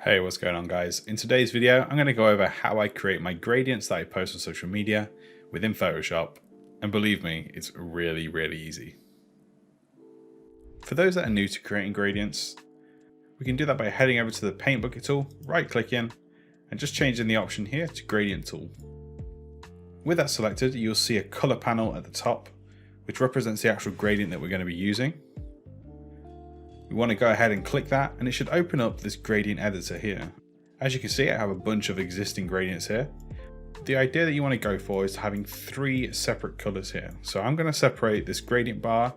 Hey, what's going on guys? In today's video, I'm going to go over how I create my gradients that I post on social media within Photoshop. And believe me, it's really easy. For those that are new to creating gradients, we can do that by heading over to the Paint Bucket tool, right clicking, and just changing the option here to Gradient tool. With that selected, you'll see a color panel at the top, which represents the actual gradient that we're going to be using. We want to go ahead and click that, and it should open up this gradient editor here. As you can see, I have a bunch of existing gradients here. The idea that you want to go for is having 3 separate colors here. So I'm going to separate this gradient bar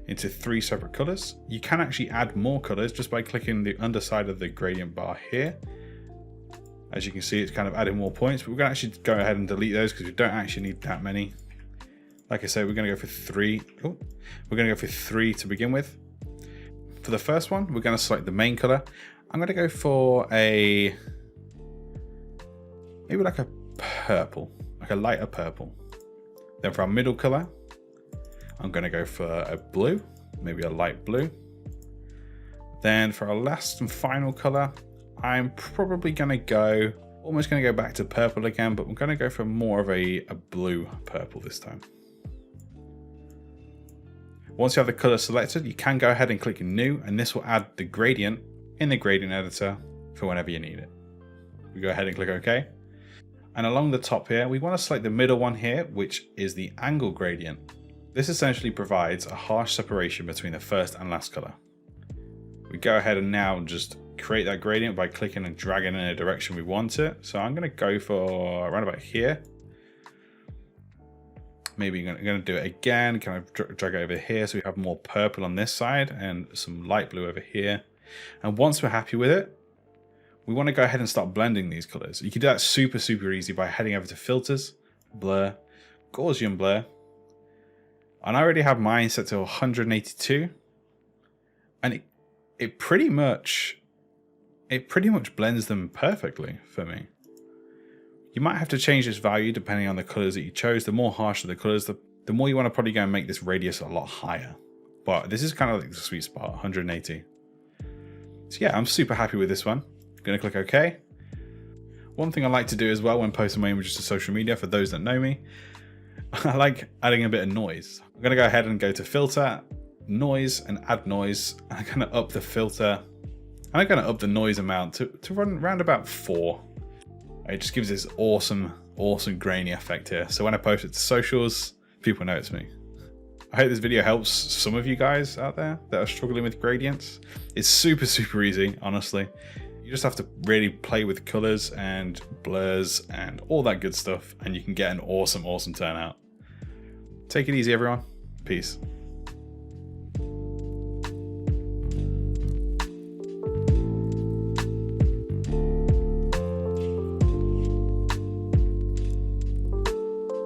into 3 separate colors. You can actually add more colors just by clicking the underside of the gradient bar here. As you can see, it's kind of adding more points, but we're going to actually go ahead and delete those because we don't actually need that many. Like I said, we're going to go for 3. We're going to go for 3 to begin with. For the first one, we're going to select the main color. I'm going to go for maybe like a purple, like a lighter purple. Then for our middle color, I'm going to go for a blue, maybe a light blue. Then for our last and final color, I'm probably going to go, almost going to go back to purple again, but I'm going to go for more of a blue purple this time. Once you have the color selected, you can go ahead and click new, and this will add the gradient in the gradient editor for whenever you need it. We go ahead and click OK. And along the top here, we want to select the middle one here, which is the angle gradient. This essentially provides a harsh separation between the first and last color. We go ahead and now just create that gradient by clicking and dragging in a direction we want it. So I'm going to go for around about here. Maybe I'm going to do it again, kind of drag it over here so we have more purple on this side and some light blue over here. And once we're happy with it, we want to go ahead and start blending these colors. You can do that super easy by heading over to Filters, Blur, Gaussian Blur. And I already have mine set to 182. And it pretty much blends them perfectly for me. You might have to change this value depending on the colors that you chose. The more harsher the colors, the more you want to probably go and make this radius a lot higher. But this is kind of like the sweet spot, 180. So yeah, I'm super happy with this one. I'm going to click OK. One thing I like to do as well when posting my images to social media, for those that know me, I like adding a bit of noise. I'm going to go ahead and go to Filter, Noise, and Add Noise. I'm going to up the filter. And I'm going to up the noise amount to run around about 4. It just gives this awesome grainy effect here. So when I post it to socials, people know it's me. I hope this video helps some of you guys out there that are struggling with gradients. It's super easy, honestly. You just have to really play with colors and blurs and all that good stuff, and you can get an awesome turnout. Take it easy, everyone. Peace.